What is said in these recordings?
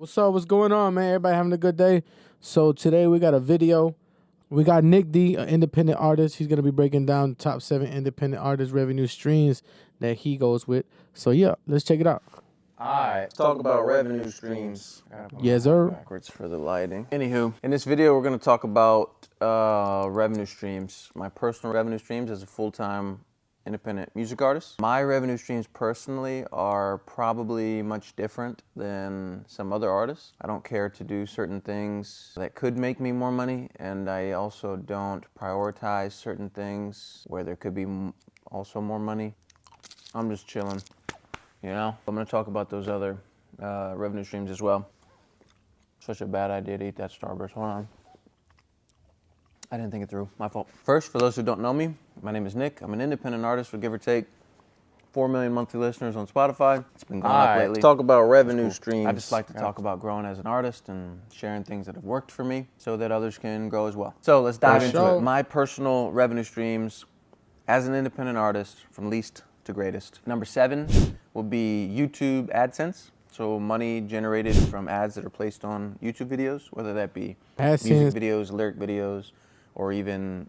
What's up? What's going on, man? Everybody having a good day? So today we got a video. We got Nick D, an independent artist. He's gonna be breaking down the top 7 independent artist revenue streams that he goes with. So yeah, let's check it out. Alright, let's talk about revenue streams. Yes, sir. Backwards for the lighting. Anywho, in this video we're going to talk about revenue streams. My personal revenue streams as a full-time independent music artist. My revenue streams personally are probably much different than some other artists. I don't care to do certain things that could make me more money, and I also don't prioritize certain things where there could be also more money. I'm just chilling. You know, I'm going to talk about those other revenue streams as well. Such a bad idea to eat that Starburst. Hold on. I didn't think it through. My fault. First, for those who don't know me, my name is Nick. I'm an independent artist with give or take 4 million monthly listeners on Spotify. It's been going up lately. Let's talk about revenue streams. I just like to talk about growing as an artist and sharing things that have worked for me so that others can grow as well. So let's dive into it. My personal revenue streams as an independent artist from least to greatest. Number 7 will be YouTube AdSense. So money generated from ads that are placed on YouTube videos, whether that be music videos, lyric videos, or even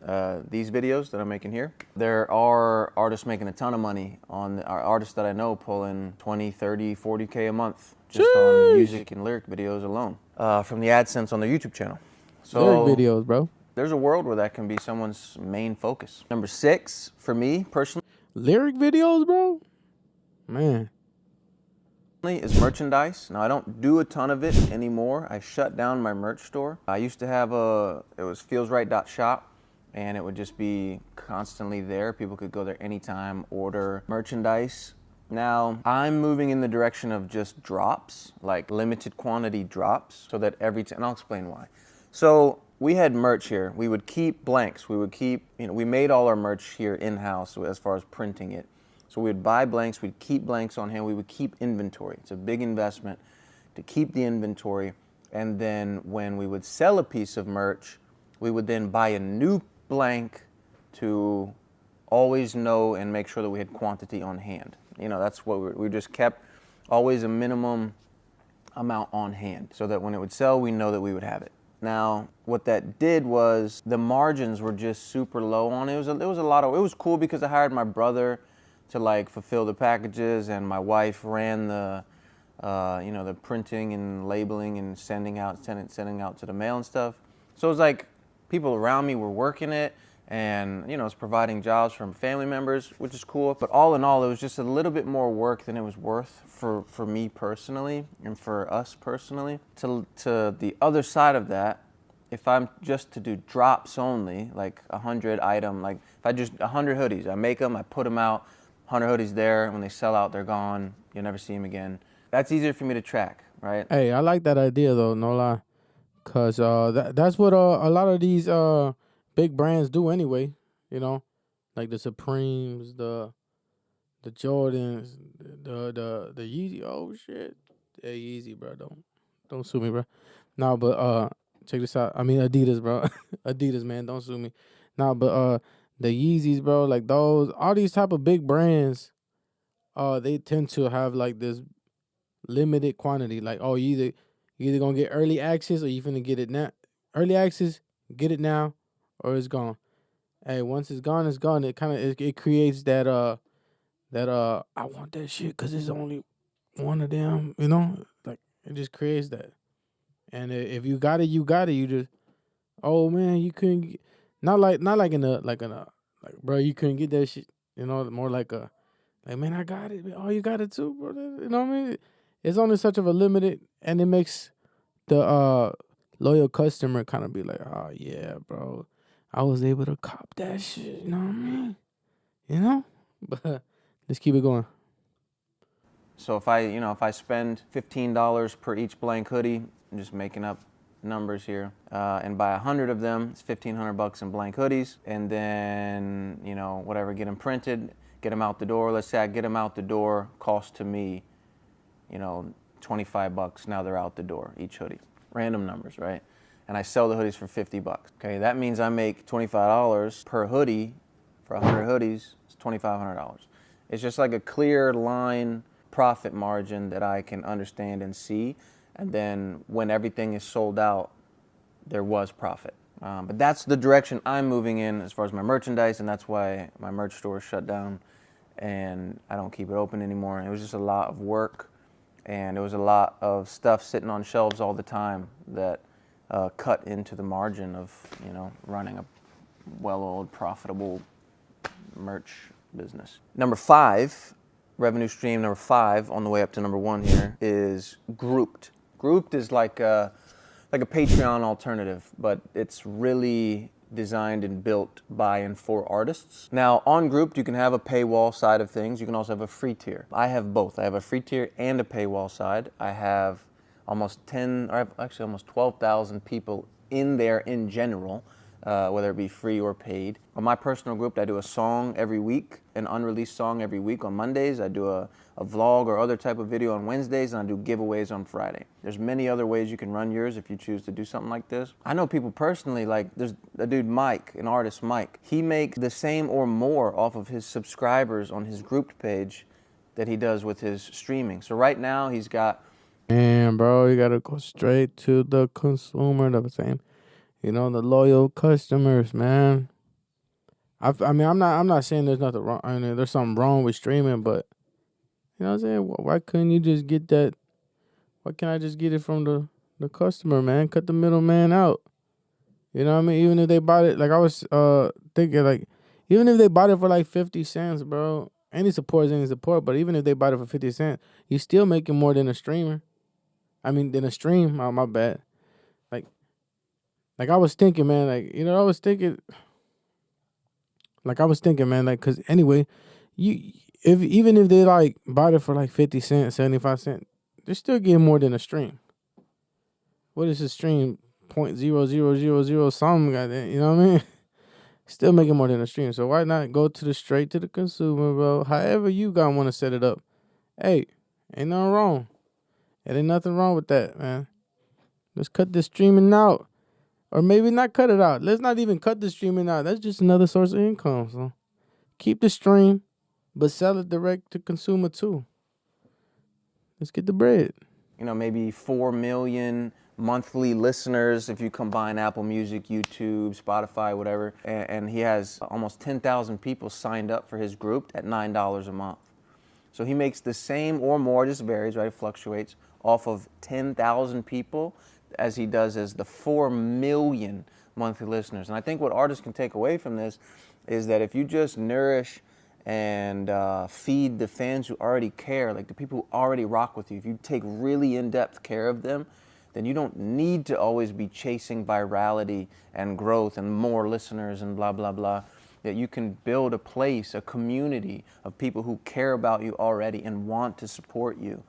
these videos that I'm making here. There are artists making a ton of money on artists that I know pulling 20, 30, 40K a month just on music and lyric videos alone from the AdSense on their YouTube channel. So lyric videos, bro. There's a world where that can be someone's main focus. Number 6, for me personally, lyric videos, bro? Man. Is merchandise. Now I don't do a ton of it anymore. I shut down my merch store. I used to have it was feelsright.shop, and it would just be constantly there. People could go there anytime, order merchandise. Now I'm moving in the direction of just drops, like limited quantity drops, so that and I'll explain why. So we had merch here. We would keep blanks. We would keep, we made all our merch here in-house as far as printing it. So we would buy blanks, we'd keep blanks on hand, we would keep inventory. It's a big investment to keep the inventory. And then when we would sell a piece of merch, we would then buy a new blank to always know and make sure that we had quantity on hand. That's what we just kept always a minimum amount on hand so that when it would sell, we know that we would have it. Now, what that did was the margins were just super low on it. It was cool because I hired my brother to fulfill the packages, and my wife ran the the printing and labeling and sending out to the mail and stuff. So it was like people around me were working it, and it's providing jobs from family members, which is cool. But all in all, it was just a little bit more work than it was worth for me personally and for us personally. To the other side of that, if I'm just to do drops only, like 100 item, like if I just 100 hoodies, I make them, I put them out. 100 hoodies there. When they sell out, they're gone. You'll never see them again. That's easier for me to track, right? Hey, I like that idea though, no lie, cause that's what a lot of these big brands do anyway. Like the Supremes, the Jordans, the Yeezy. Oh shit, hey Yeezy, bro, don't sue me, bro. No, but check this out. I mean Adidas, bro. Adidas, man, don't sue me. No, but the Yeezys, bro, like all these type of big brands, they tend to have like this limited quantity. Like, oh, you either gonna get early access or you finna get it now. Early access, get it now, or it's gone. Hey, once it's gone, it's gone. It kind of it creates that I want that shit because it's only one of them. Like it just creates that. And if you got it, you got it. You just, oh man, you couldn't. Not like in a bro, you couldn't get that shit. More like man, I got it. Oh, you got it too, bro. You know what I mean? It's only such of a limited, and it makes the loyal customer kind of be like, oh yeah, bro, I was able to cop that shit. You know what I mean? But let's keep it going. So if I spend $15 per each blank hoodie, I'm just making up numbers here, and buy 100 of them, it's $1,500 in blank hoodies, and then whatever, get them printed, get them out the door. Let's say I get them out the door, cost to me, $25. Now they're out the door, each hoodie. Random numbers, right? And I sell the hoodies for $50. Okay, that means I make $25 per hoodie for 100 hoodies. It's $2,500. It's just like a clear line profit margin that I can understand and see. And then when everything is sold out, there was profit. But that's the direction I'm moving in as far as my merchandise, and that's why my merch store is shut down and I don't keep it open anymore. It was just a lot of work, and it was a lot of stuff sitting on shelves all the time that cut into the margin of, running a well-oiled, profitable merch business. Number 5, revenue stream number 5 on the way up to number 1 here is Grouped. Grouped is like a Patreon alternative, but it's really designed and built by and for artists. Now, on Grouped, you can have a paywall side of things. You can also have a free tier. I have both. I have a free tier and a paywall side. I have almost 12,000 people in there in general, whether it be free or paid. On my personal Grouped, I do a song every week, an unreleased song every week on Mondays. I do a vlog or other type of video on Wednesdays, and I do giveaways on Friday. There's many other ways you can run yours if you choose to do something like this. I know people personally, like there's a dude, Mike, an artist, Mike. He makes the same or more off of his subscribers on his Grouped page that he does with his streaming. So right now he's got... Man, bro, you gotta go straight to the consumer. The same, the loyal customers, man. I'm not saying there's nothing wrong. I mean, there's something wrong with streaming, but you know what I'm saying? Why couldn't you just get that? Why can't I just get it from the customer, man? Cut the middleman out. You know what I mean? Even if they bought it, like I was thinking, like even if they bought it for like 50 cents, bro. Any support is any support, but even if they bought it for 50 cents, you still making more than a streamer. I mean, than a stream. Oh, my bad. Like I was thinking, man. I was thinking, man. Like, cause anyway, even if they like bought it for like 50 cents, 75 cents, they're still getting more than a stream. What is a stream? 0.0000 something, goddamn. You know what I mean? Still making more than a stream. So why not go straight to the consumer, bro? However you want to set it up. Hey, ain't nothing wrong. There ain't nothing wrong with that, man. Let's cut the streaming out. Or maybe not cut it out. Let's not even cut the streaming out. That's just another source of income. So keep the stream, but sell it direct to consumer too. Let's get the bread. Maybe 4 million monthly listeners if you combine Apple Music, YouTube, Spotify, whatever. And he has almost 10,000 people signed up for his group at $9 a month. So he makes the same or more, just varies, right? It fluctuates, off of 10,000 people as he does as the 4 million monthly listeners. And I think what artists can take away from this is that if you just nourish and feed the fans who already care, like the people who already rock with you, if you take really in-depth care of them, then you don't need to always be chasing virality and growth and more listeners and blah, blah, blah. That you can build a place, a community of people who care about you already and want to support you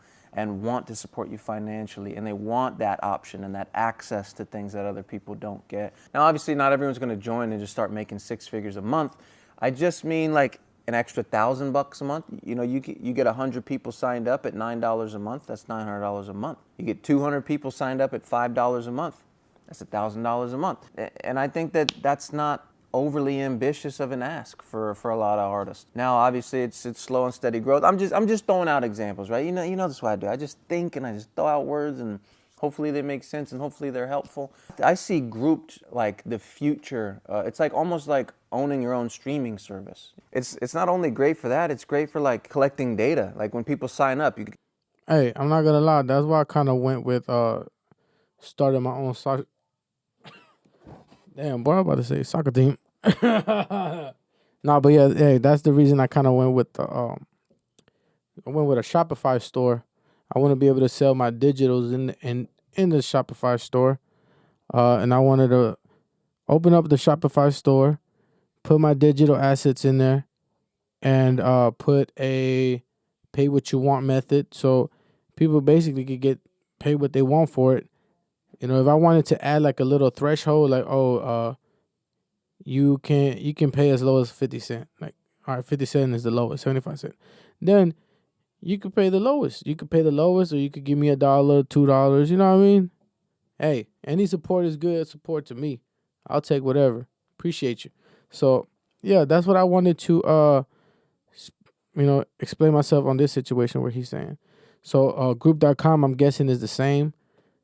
financially, and they want that option and that access to things that other people don't get. Now, obviously, not everyone's going to join and just start making 6 figures a month. I just mean like an extra $1,000 a month. You get 100 people signed up at $9 a month. That's $900 a month. You get 200 people signed up at $5 a month. That's $1,000 a month. And I think that that's not overly ambitious of an ask for a lot of artists. Now, obviously, it's slow and steady growth. I'm just throwing out examples, right? You know that's what I do. I just think and I just throw out words, and hopefully they make sense and hopefully they're helpful. I see Grouped like the future. It's like almost like owning your own streaming service. It's not only great for that, it's great for like collecting data. Like when people sign up, Hey, I'm not gonna lie. That's why I kind of went with starting my own soccer. Damn, boy, I'm about to say soccer team. Nah, but yeah, hey, that's the reason I kind of went with I went with a Shopify store. I want to be able to sell my digitals in the Shopify store, and I wanted to open up the Shopify store, put my digital assets in there, and put a pay what you want method, so people basically could get paid what they want for it. If I wanted to add like a little threshold, like you can pay as low as 50 cents. Like, all right, 50 cents is the lowest, 75 cents. Then you could pay the lowest. You could pay the lowest, or you could give me $1, $2. You know what I mean? Hey, any support is good support to me. I'll take whatever. Appreciate you. So yeah, that's what I wanted to explain myself on this situation where he's saying. So Group.com, I'm guessing, is the same.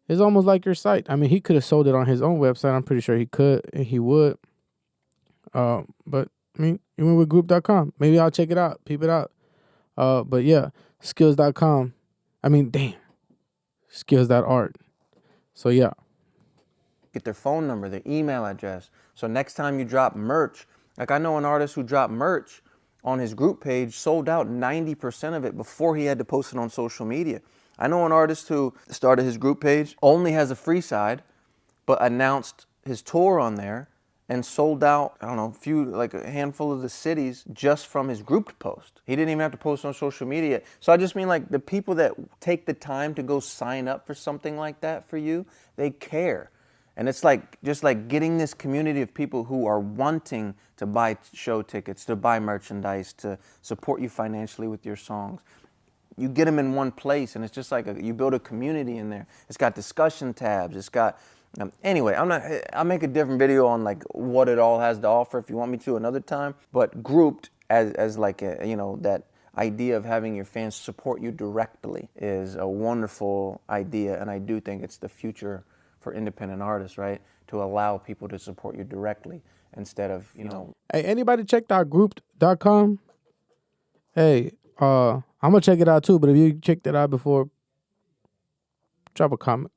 It's almost like your site. I mean, he could have sold it on his own website. I'm pretty sure he could and he would. But I mean, you went with group.com. Maybe I'll check it out, peep it out. But yeah, skills.com. I mean, damn, skills.art. So yeah. Get their phone number, their email address. So next time you drop merch, like I know an artist who dropped merch on his group page, sold out 90% of it before he had to post it on social media. I know an artist who started his group page, only has a free side, but announced his tour on there and sold out, I don't know, like a handful of the cities just from his group post. He didn't even have to post on social media. So I just mean, like, the people that take the time to go sign up for something like that for you, they care. And it's like, just like getting this community of people who are wanting to buy show tickets, to buy merchandise, to support you financially with your songs. You get them in one place, and it's just like you build a community in there. It's got discussion tabs. It's got, anyway, I'll make a different video on like what it all has to offer if you want me to another time. But grouped as like a, you know, that idea of having your fans support you directly is a wonderful idea, and I do think it's the future for independent artists, right? To allow people to support you directly instead of, you know. Hey, anybody checked out group.com? Hey, I'm gonna check it out too, but if you checked it out before, drop a comment.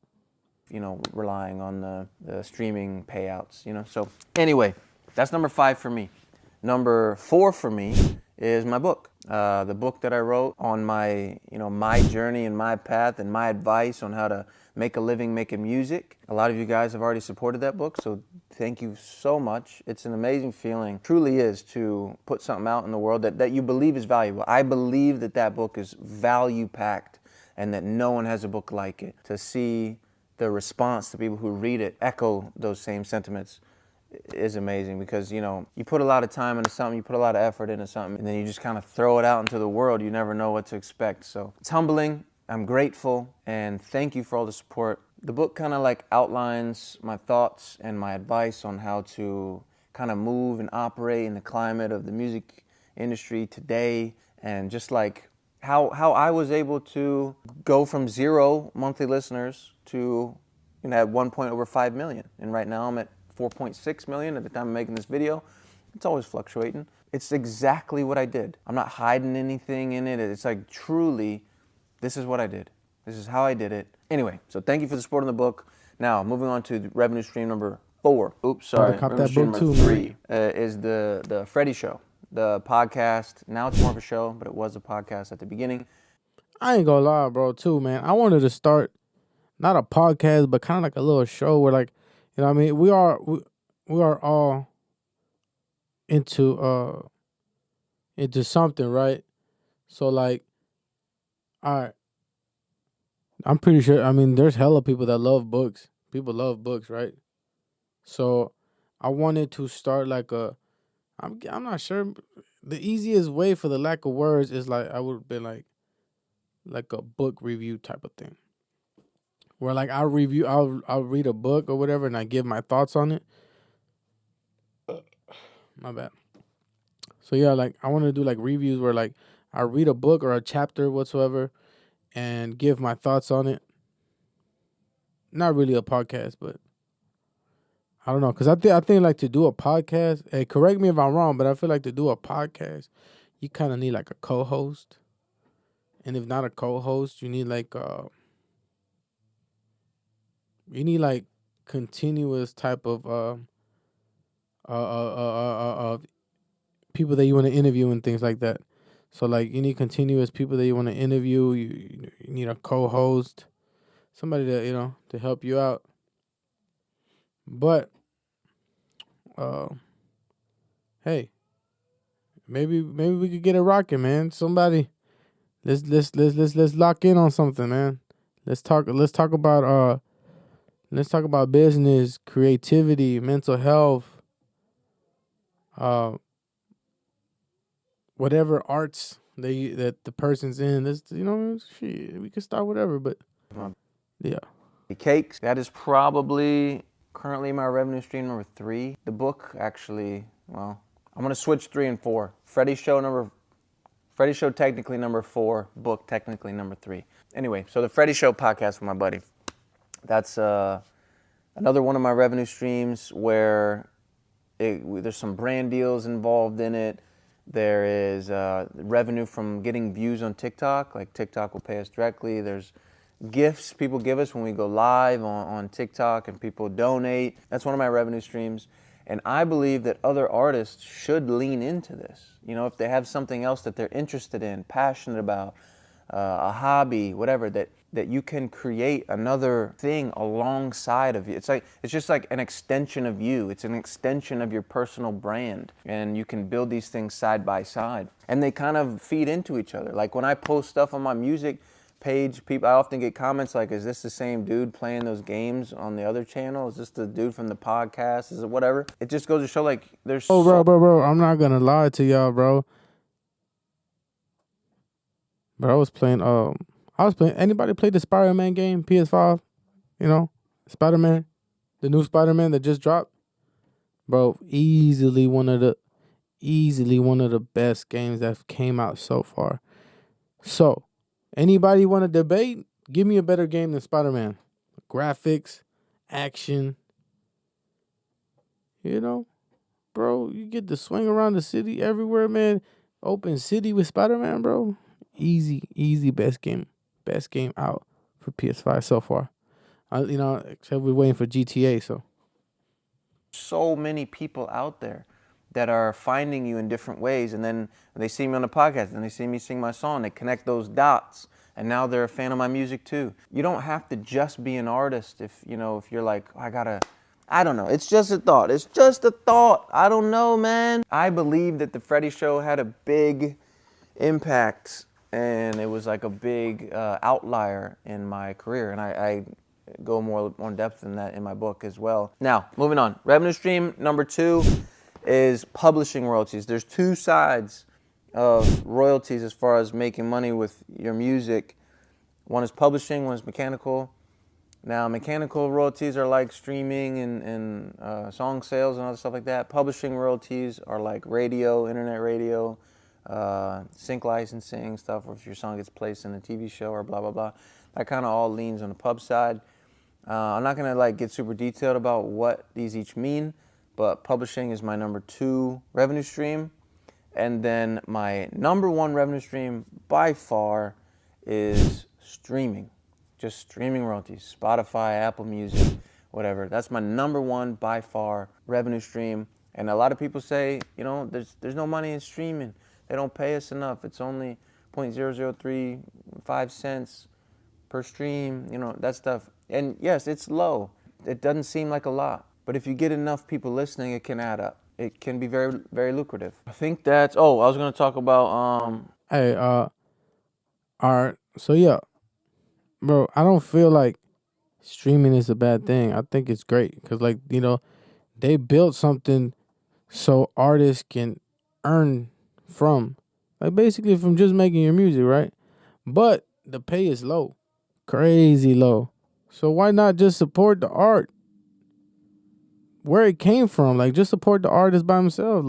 You know, relying on the streaming payouts, you know. So anyway, that's number 5 for me. Number 4 for me is my book. The book that I wrote on my, you know, my journey and my path and my advice on how to make a living making music. A lot of you guys have already supported that book, so thank you so much. It's an amazing feeling, truly is, to put something out in the world that you believe is valuable. I believe that that book is value-packed and that no one has a book like it. To see the response to people who read it echo those same sentiments is amazing, because, you know, you put a lot of time into something, you put a lot of effort into something, and then you just kind of throw it out into the world. You never know what to expect. So it's humbling. I'm grateful, and thank you for all the support. The book kind of like outlines my thoughts and my advice on how to kind of move and operate in the climate of the music industry today, and just like how I was able to go from 0 monthly listeners to, you know, at one point over 5 million. And right now I'm at 4.6 million at the time of making this video. It's always fluctuating. It's exactly what I did. I'm not hiding anything in it. It's like, truly, this is what I did. This is how I did it. Anyway, so thank you for the support on the book. Now, moving on to revenue stream number 4. Oops, sorry. Revenue stream number 3 is the Freddie Show, the podcast. Now it's more of a show, but it was a podcast at the beginning. I ain't gonna lie, bro, too, man. I wanted to start not a podcast, but kind of like a little show where, like, you know what I mean? We are all into something, right? So, like, all right, I'm pretty sure, I mean, there's hella people that love books. People love books, right? So I wanted to start like I'm not sure. The easiest way, for the lack of words, is like, I would have been like a book review type of thing. Where like I'll read a book or whatever, and I give my thoughts on it. My bad. So yeah, like I want to do like reviews where like I read a book or a chapter whatsoever and give my thoughts on it. Not really a podcast, but I don't know, cause I think like to do a podcast. Hey, correct me if I'm wrong, but I feel like to do a podcast, you kind of need like a co-host, and if not a co-host, you need like continuous type of people that you want to interview and things like that. So like you need continuous people that you want to interview. You need a co-host, somebody that, you know, to help you out. But hey, maybe we could get it rocking, man. Somebody, let's lock in on something, man. Let's talk about business, creativity, mental health, whatever arts that the person's in. This, you know, shit, we can start whatever, but yeah. The cakes, that is probably currently my revenue stream number 3. The book, actually, well, I'm gonna switch 3 and 4. Freddie Show technically number 4, book technically number 3. Anyway, so the Freddie Show podcast with my buddy. That's another one of my revenue streams where there's some brand deals involved in it. There is revenue from getting views on TikTok, like TikTok will pay us directly. There's gifts people give us when we go live on TikTok and people donate. That's one of my revenue streams. And I believe that other artists should lean into this. You know, if they have something else that they're interested in, passionate about, a hobby, whatever, that you can create another thing alongside of you. It's just like an extension of you. It's an extension of your personal brand, and you can build these things side by side, and they kind of feed into each other. Like when I post stuff on my music page, I often get comments like, "Is this the same dude playing those games on the other channel? Is this the dude from the podcast? Is it whatever?" It just goes to show like there's. Oh, bro, I'm not gonna lie to y'all, bro. But I was playing. Anybody play the Spider-Man game, PS5? You know, Spider-Man, the new Spider-Man that just dropped, bro. Easily one of the best games that came out so far. So, anybody want to debate? Give me a better game than Spider-Man. Graphics, action. You know, bro, you get to swing around the city everywhere, man. Open city with Spider-Man, bro. Easy, best game out for PS5 so far. Except we're waiting for GTA. So many people out there that are finding you in different ways, and then they see me on the podcast, and they see me sing my song. They connect those dots, and now they're a fan of my music too. You don't have to just be an artist if you're like, I don't know. It's just a thought. It's just a thought. I don't know, man. I believe that the Freddie Show had a big impact, and it was like a big outlier in my career, and I go more in depth in that in my book as well. Now, moving on. Revenue stream number 2 is publishing royalties. There's 2 sides of royalties as far as making money with your music. One is publishing, one is mechanical. Now, mechanical royalties are like streaming and song sales and other stuff like that. Publishing royalties are like radio, internet radio, sync licensing stuff, or if your song gets placed in a TV show or blah, blah, blah. That kind of all leans on the pub side. I'm not going to get super detailed about what these each mean, but publishing is my number 2 revenue stream. And then my number 1 revenue stream by far is streaming. Just streaming royalties, Spotify, Apple Music, whatever. That's my number 1 by far revenue stream. And a lot of people say, there's no money in streaming. They don't pay us enough. It's only 0.0035 cents per stream, that stuff. And yes, it's low. It doesn't seem like a lot. But if you get enough people listening, it can add up. It can be very, very lucrative. I think that's, I was going to talk about, Hey, all right. So, yeah. Bro, I don't feel like streaming is a bad thing. I think it's great because, they built something so artists can earn from, basically from just making your music, right? But the pay is low, crazy low. So why not just support the art where it came from? Just support the artist by himself.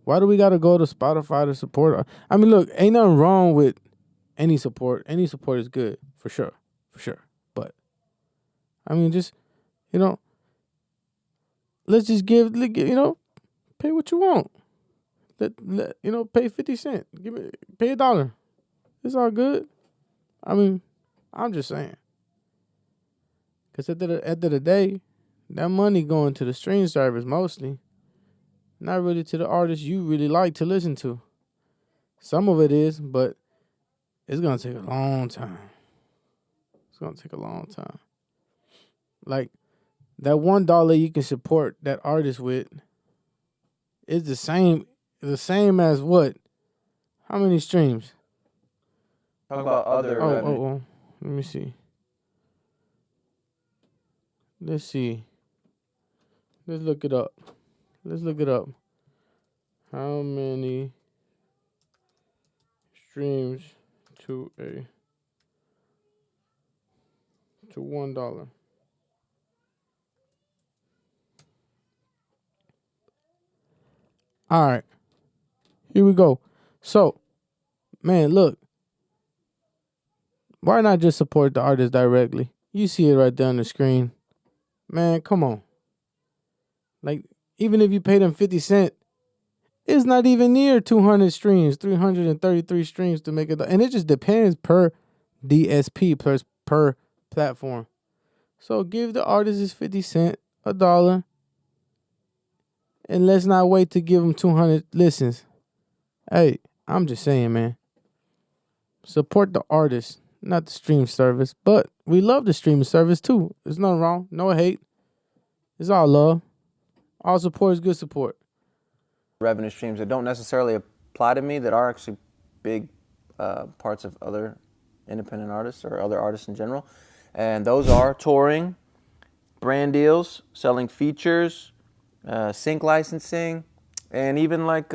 Why do we got to go to Spotify to support? I mean, look, ain't nothing wrong with any support. Any support is good. For sure. But, I mean, just, let's just pay what you want. Pay 50 cents. Pay $1. It's all good. I mean, I'm just saying. Because at the end of the day, that money going to the stream service mostly. Not really to the artists you really like to listen to. Some of it is, but it's going to take a long time. That $1 you can support that artist with is the same as what? How many streams? Talk about other revenue. Let me see. Let's see. Let's look it up. How many streams to $1? All right. Here we go. So, man, look. Why not just support the artist directly? You see it right there on the screen. Man, come on. Like, even if you pay them 50 cents, it's not even near 200 streams, 333 streams to make it. And it just depends per DSP, per platform. So give the artist his 50 cents, $1, and let's not wait to give them 200 listens. Hey, I'm just saying, man. Support the artist, not the stream service. But we love the streaming service too. There's nothing wrong. No hate. It's all love. All support is good support. Revenue streams that don't necessarily apply to me that are actually big parts of other independent artists or other artists in general. And those are touring, brand deals, selling features, sync licensing, and even like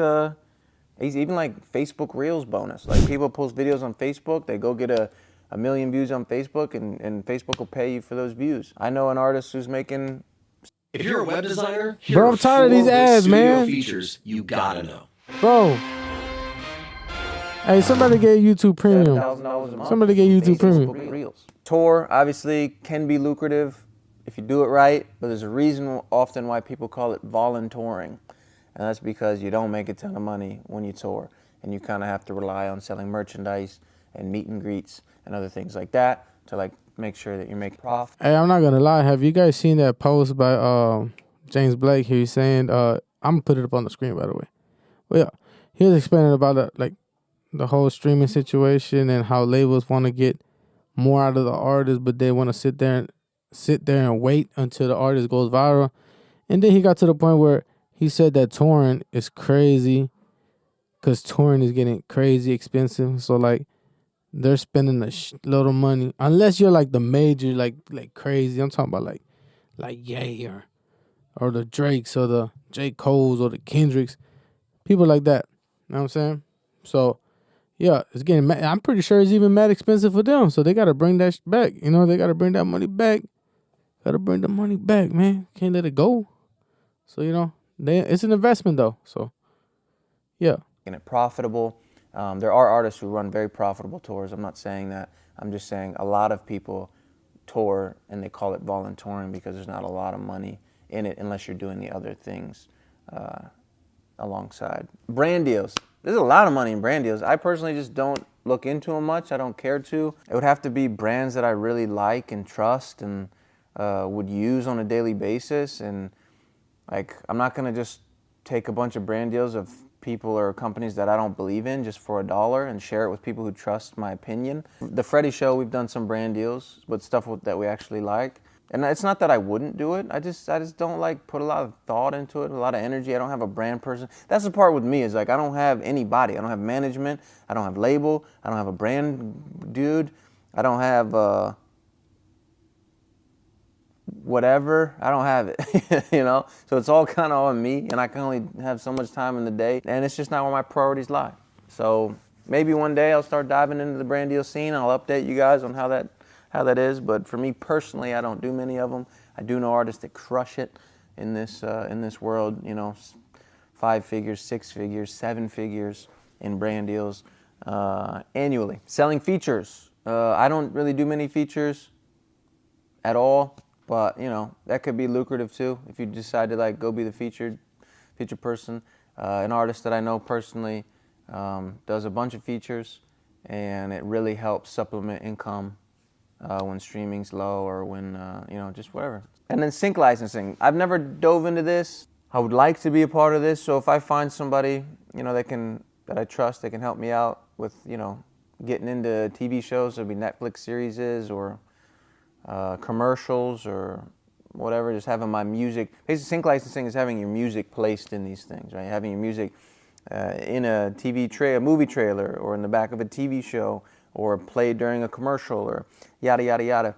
Facebook Reels bonus. Like people post videos on Facebook, they go get a million views on Facebook, and Facebook will pay you for those views. I know an artist who's making. If you're a web designer, bro, I'm tired of these ads, man. Features you gotta know, bro. Hey, somebody get YouTube Premium. Somebody get YouTube Premium. Reels. Tour obviously can be lucrative if you do it right, but there's a reason often why people call it volunteering, and that's because you don't make a ton of money when you tour, and you kind of have to rely on selling merchandise and meet and greets and other things like that to like make sure that you make profit. Hey, I'm not gonna lie. Have you guys seen that post by James Blake? He's saying, I'm gonna put it up on the screen, by the way. Well, yeah, he was explaining about the whole streaming situation and how labels want to get more out of the artist, but they want to sit there and wait until the artist goes viral. And then he got to the point where he said that touring is crazy because touring is getting crazy expensive. So like, they're spending a little money unless you're like the major, like crazy. I'm talking about like Ye or the Drakes or the J. Coles or the Kendricks, people like that. You know what I'm saying? So yeah, it's getting. I'm pretty sure it's even mad expensive for them. So they gotta bring that back. You know, they gotta bring that money back. Gotta bring the money back, man. Can't let it go. So you know, it's an investment though. So yeah, making it profitable. There are artists who run very profitable tours. I'm not saying that. I'm just saying a lot of people tour and they call it volunteering because there's not a lot of money in it unless you're doing the other things alongside. Brand deals. There's a lot of money in brand deals. I personally just don't look into them much. I don't care to. It would have to be brands that I really like and trust and would use on a daily basis. And like, I'm not gonna just take a bunch of brand deals of people or companies that I don't believe in just for $1 and share it with people who trust my opinion. The Freddie Show, we've done some brand deals with stuff that we actually like. And it's not that I wouldn't do it. I just don't like put a lot of thought into it, a lot of energy. I don't have a brand person. That's the part with me is like I don't have anybody. I don't have management. I don't have label. I don't have a brand dude. I don't have whatever. I don't have it, you know? So it's all kind of on me, and I can only have so much time in the day, and it's just not where my priorities lie. So maybe one day I'll start diving into the brand deal scene. I'll update you guys on how that is, but for me personally, I don't do many of them. I do know artists that crush it in this world, you know, 5 figures, 6 figures, 7 figures in brand deals annually. Selling features. I don't really do many features at all. But, you know, that could be lucrative too if you decide to like go be the featured person. An artist that I know personally does a bunch of features, and it really helps supplement income when streaming's low or when, you know, just whatever. And then sync licensing. I've never dove into this. I would like to be a part of this. So if I find somebody, you know, that I trust, that can help me out with, you know, getting into TV shows, it'll be Netflix series or commercials or whatever, just having my music. Basically, sync licensing is having your music placed in these things, right? Having your music in a a movie trailer, or in the back of a TV show, or played during a commercial, or yada, yada, yada.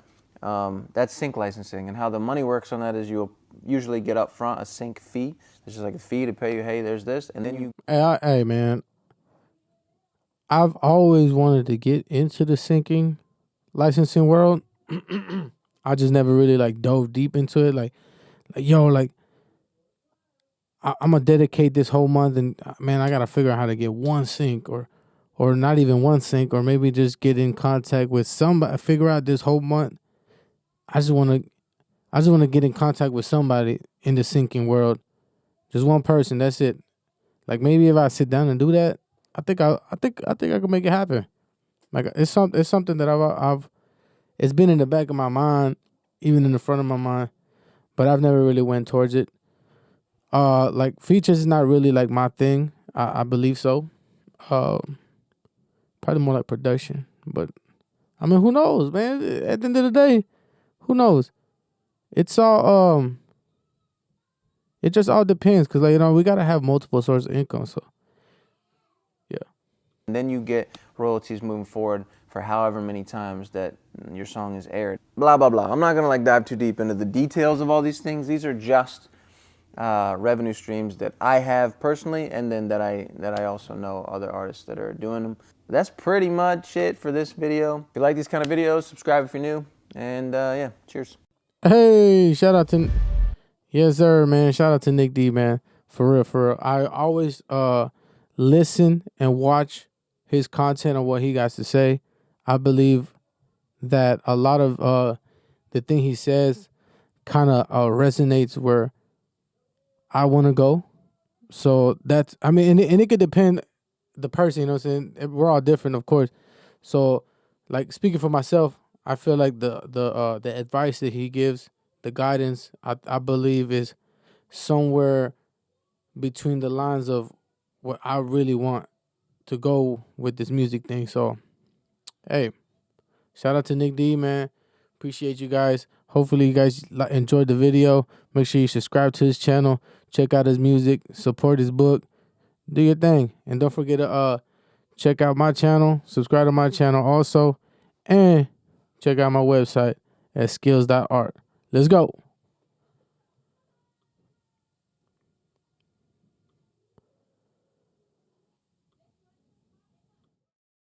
That's sync licensing. And how the money works on that is you'll usually get up front a sync fee. It's just like a fee to pay you, hey, there's this. And then you... Hey, man. I've always wanted to get into the syncing licensing world. I just never really like dove deep into it. Like yo, like I'm gonna dedicate this whole month, and man, I gotta figure out how to get one sync, or not even one sync, or maybe just get in contact with somebody. Figure out this whole month I just want to get in contact with somebody in the sinking world. Just one person. That's it. Like maybe if I sit down and do that, I think I could make it happen. Like it's something that I've it's been in the back of my mind, even in the front of my mind, but I've never really went towards it. Like features is not really like my thing. I believe so. Probably more like production, but I mean, who knows, man? At the end of the day, who knows? It's all it just all depends, cause like we gotta have multiple sources of income. So yeah. And then you get royalties moving forward for however many times that your song is aired. Blah, blah, blah. I'm not going to like dive too deep into the details of all these things. These are just revenue streams that I have personally, and then that I also know other artists that are doing them. But that's pretty much it for this video. If you like these kind of videos, subscribe if you're new. And yeah, cheers. Hey, shout out to yes sir, man. Shout out to Nick D, man. For real, for real. I always listen and watch his content and what he got to say. I believe that a lot of the thing he says kind of resonates where I want to go. So that's, I mean, and it could depend the person, you know what I'm saying? We're all different, of course. So like speaking for myself, I feel like the advice that he gives, the guidance, I believe is somewhere between the lines of what I really want to go with this music thing. So, hey, shout out to Nick D, man. Appreciate you guys. Hopefully you guys enjoyed the video. Make sure you subscribe to his channel. Check out his music. Support his book. Do your thing. And don't forget to check out my channel. Subscribe to my channel also. And check out my website at skills.art. Let's go.